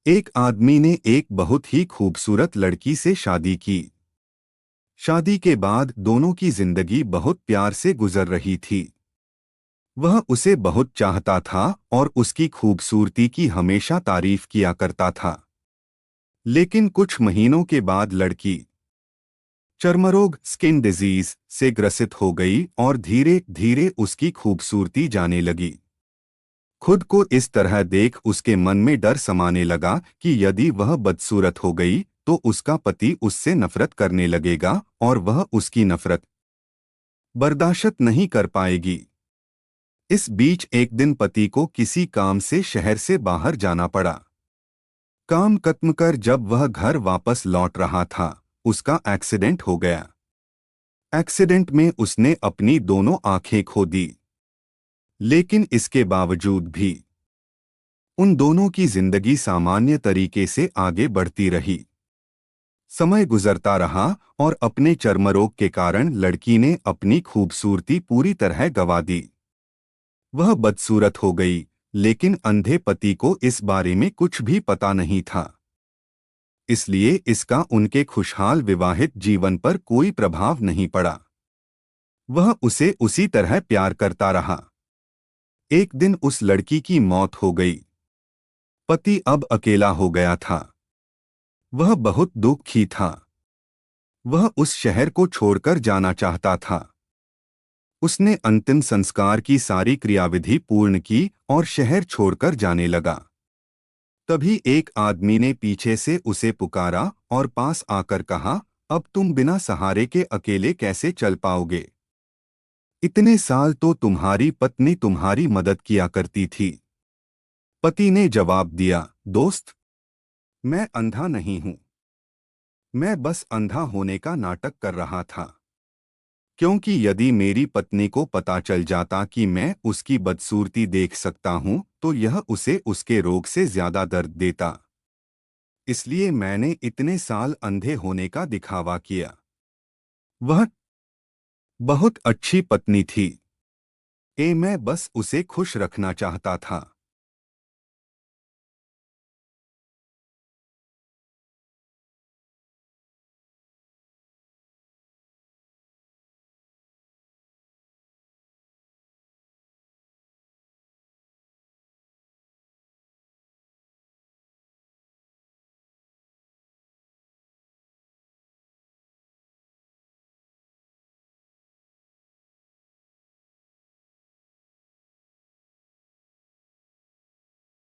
एक आदमी ने एक बहुत ही खूबसूरत लड़की से शादी की। शादी के बाद दोनों की जिंदगी बहुत प्यार से गुजर रही थी। वह उसे बहुत चाहता था और उसकी खूबसूरती की हमेशा तारीफ किया करता था। लेकिन कुछ महीनों के बाद लड़की चर्मरोग स्किन डिजीज से ग्रसित हो गई और धीरे धीरे उसकी खूबसूरती जाने लगी। खुद को इस तरह देख उसके मन में डर समाने लगा कि यदि वह बदसूरत हो गई तो उसका पति उससे नफरत करने लगेगा और वह उसकी नफरत बर्दाश्त नहीं कर पाएगी। इस बीच एक दिन पति को किसी काम से शहर से बाहर जाना पड़ा। काम खत्म कर जब वह घर वापस लौट रहा था, उसका एक्सीडेंट हो गया। एक्सीडेंट में उसने अपनी दोनों आंखें खो दी। लेकिन इसके बावजूद भी उन दोनों की जिंदगी सामान्य तरीके से आगे बढ़ती रही। समय गुजरता रहा और अपने चर्मरोग के कारण लड़की ने अपनी खूबसूरती पूरी तरह गंवा दी। वह बदसूरत हो गई, लेकिन अंधे पति को इस बारे में कुछ भी पता नहीं था। इसलिए इसका उनके खुशहाल विवाहित जीवन पर कोई प्रभाव नहीं पड़ा। वह उसे उसी तरह प्यार करता रहा। एक दिन उस लड़की की मौत हो गई। पति अब अकेला हो गया था। वह बहुत दुखी था। वह उस शहर को छोड़कर जाना चाहता था। उसने अंतिम संस्कार की सारी क्रियाविधि पूर्ण की और शहर छोड़कर जाने लगा। तभी एक आदमी ने पीछे से उसे पुकारा और पास आकर कहा, अब तुम बिना सहारे के अकेले कैसे चल पाओगे? इतने साल तो तुम्हारी पत्नी तुम्हारी मदद किया करती थी। पति ने जवाब दिया, दोस्त, मैं अंधा नहीं हूं। मैं बस अंधा होने का नाटक कर रहा था। क्योंकि यदि मेरी पत्नी को पता चल जाता कि मैं उसकी बदसूरती देख सकता हूं, तो यह उसे उसके रोग से ज्यादा दर्द देता। इसलिए मैंने इतने साल अंधे होने का दिखावा किया। वह बहुत अच्छी पत्नी थी। मैं बस उसे खुश रखना चाहता था।